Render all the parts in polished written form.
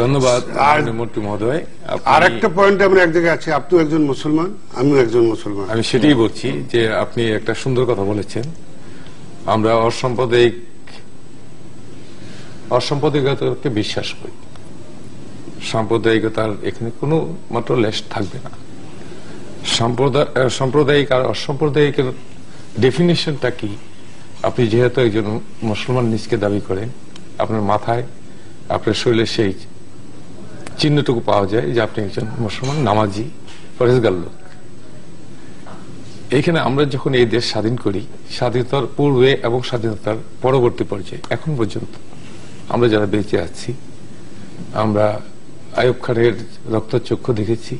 ধন্যবাদ মন্ত্রী মহোদয়। আর একটা পয়েন্ট আমরা এক জায়গায় আছি, আপনিও একজন মুসলমান, আমিও একজন মুসলমান। আমি সেটাই বলছি যে আপনি একটা সুন্দর কথা বলেছেন। আমরা অসাম্প্রদায়িকতাকে বিশ্বাস করি, সাম্প্রদায়িকতার এখানে কোনো মাত্র লেশ থাকবে না। সাম্প্রদায়িক আর অসাম্প্রদায়িকের ডেফিনেশনটা কি? আপনি যেহেতু একজন মুসলমান নিজকে দাবি করেন, আপনার মাথায় আপনার শরীরে সেই চিহ্নটুকু পাওয়া যায় যে আপনি একজন মুসলমান, নামাজি, পরেজগার লোক। এইখানে আমরা যখন এই দেশ স্বাধীন করি, স্বাধীনতার পূর্বে এবং স্বাধীনতার পরবর্তী পর্যায়ে এখন পর্যন্ত আমরা যারা বেঁচে আছি, আমরা আইয়ুব খানের রক্তচক্ষু দেখেছি,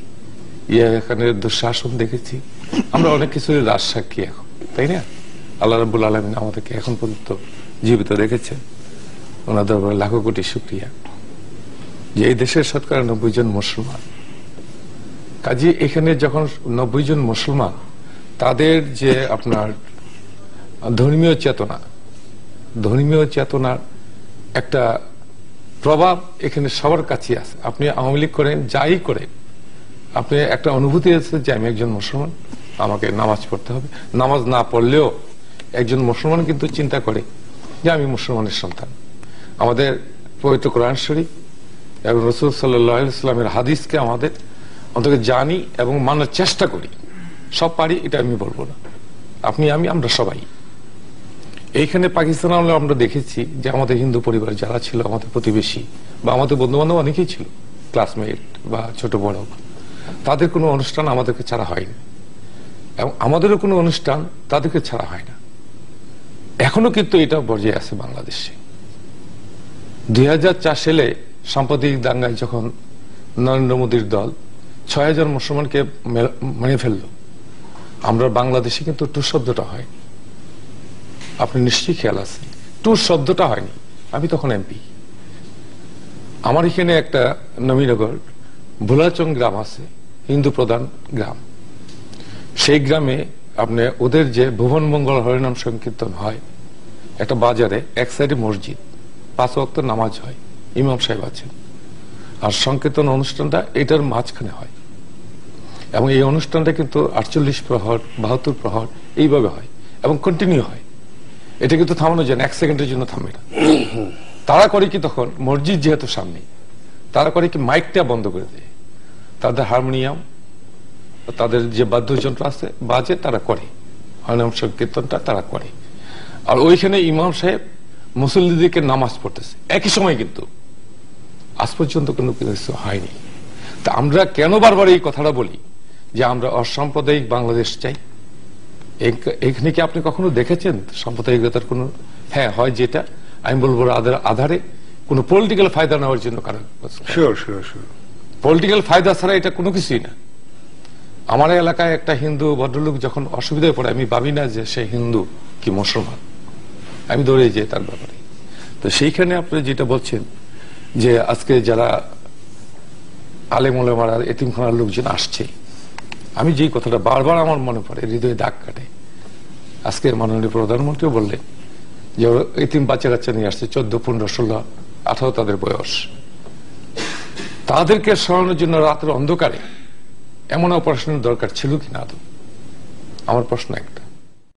ইয়াহিয়া খানের দুঃশাসন দেখেছি, আমরা অনেক কিছুর রাজ সাক্ষী এখন, তাই না? আল্লাহ রাব্বুল আলামিন আমাদেরকে এখন পর্যন্ত জীবিত রেখেছেন, ওনার দরবারে লাখো কোটি শুকরিয়া যে এই দেশের শতকরা 90 জন মুসলমান। কাজে এখানে যখন 90 জন মুসলমান, তাদের যে আপনার ধর্মীয় চেতনার একটা প্রভাব এখানে সবার কাছে আছে। আপনি আওয়ামী লীগ করেন, যাই করেন, আপনি একটা অনুভূতি আছে যে আমি একজন মুসলমান, আমাকে নামাজ পড়তে হবে। নামাজ না পড়লেও একজন মুসলমান কিন্তু চিন্তা করে যে আমি মুসলমানের সন্তান। আমাদের পবিত্র কোরআন শরীফ এবং রাসূল সাল্লাল্লাহু আলাইহি ওয়াসাল্লামের হাদিসকে আমাদের অন্তত জানি এবং মানার চেষ্টা করি। সব পারি এটা আমি বলবো না, আপনি আমি আমরা সবাই। এইখানে পাকিস্তান আমলে আমরা দেখেছি যে আমাদের হিন্দু পরিবার যারা ছিল, আমাদের প্রতিবেশী বা আমাদের বন্ধু বান্ধব অনেকেই ছিল, ক্লাসমেট বা ছোট বড়, তাদের কোনো অনুষ্ঠান আমাদেরকে ছাড়া হয়নি এবং আমাদেরও কোনো অনুষ্ঠান তাদেরকে ছাড়া হয় না। এখনো কিন্তু এটা বজায় আছে বাংলাদেশে। 2004 সালে সাম্প্রতিক দাঙ্গায় যখন নরেন্দ্র মোদীর দল 6000 মুসলমানকে মেরে ফেলল, আমরা বাংলাদেশে কিন্তু টুর শব্দটা হয়, আপনি নিশ্চয়ই খেয়াল আছে, টুর শব্দটা হয়নি। আমি তখন এমপি, আমার এখানে একটা নবীনগর ভোলাচং গ্রাম আছে, হিন্দু প্রধান গ্রাম। সেই গ্রামে আপনি ওদের যে ভুবন মঙ্গল হরিনাম সংকীর্তন হয়, একটা বাজারে এক সাইডে মসজিদ, 5 ওয়াক্ত নামাজ হয়, ইমাম সাহেব আছেন, আর সংকীর্তন অনুষ্ঠানটা এটার মাঝখানে হয় এবং এই অনুষ্ঠানটা কিন্তু 48 প্রহর 72 প্রহর এইভাবে হয় এবং কন্টিনিউ হয়। এটা কিন্তু থামানো যায় না, 1 সেকেন্ডের জন্য থামবে না। তারা করে কি তখন, মসজিদ যেহেতু সামনে, তারা করে কি মাইকটা বন্ধ করে দেয়, তাদের হারমোনিয়াম, তাদের যে বাদ্যযন্ত্র আছে বাজে, তারা করে হরিনাম সংকীর্তনটা তারা করে। আর ওইখানে ইমাম সাহেব মুসল্লিদেরকে নামাজ পড়তেছে একই সময়, কিন্তু আজ পর্যন্ত কোনো কিছু হয়নি। তা আমরা কেন বারবার এই কথাটা বলি যে আমরা অসাম্প্রদায়িক বাংলাদেশ চাই? এখানে কি আপনি কখনো দেখেছেন সাম্প্রদায়িকতার কোন? হ্যাঁ, হয় যেটা আমি বলবো আধারে কোন পলিটিক্যাল ফায়দা নেওয়ার জন্য, কারণ পলিটিক্যাল ফায়দা ছাড়া এটা কোনো কিছুই না। আমার এলাকায় একটা হিন্দু ভদ্রলোক যখন অসুবিধায় পড়ে, আমি ভাবি না যে সে হিন্দু কি মুসলমান, আমি দৌড়ে যাই তার ব্যাপারে। তো সেইখানে আপনি যেটা বলছেন যে আজকে যারা আলেম ওলামারা, এতিমখানার লোকজন আসছে, আমি যেই কথাটা বারবার আমার মনে পড়ে, হৃদয়ে দাগ কাটে, আজকের মাননীয় প্রধানমন্ত্রীও বললেন যে এতিম বাচ্চা কাচ্চা নিয়ে আসছে, 14, 15, 16, 18 তাদের বয়স। তাদেরকে সরানোর জন্য রাতের অন্ধকারে এমন অপারেশনের দরকার ছিল কিনা আদৌ? আমার প্রশ্ন একটা।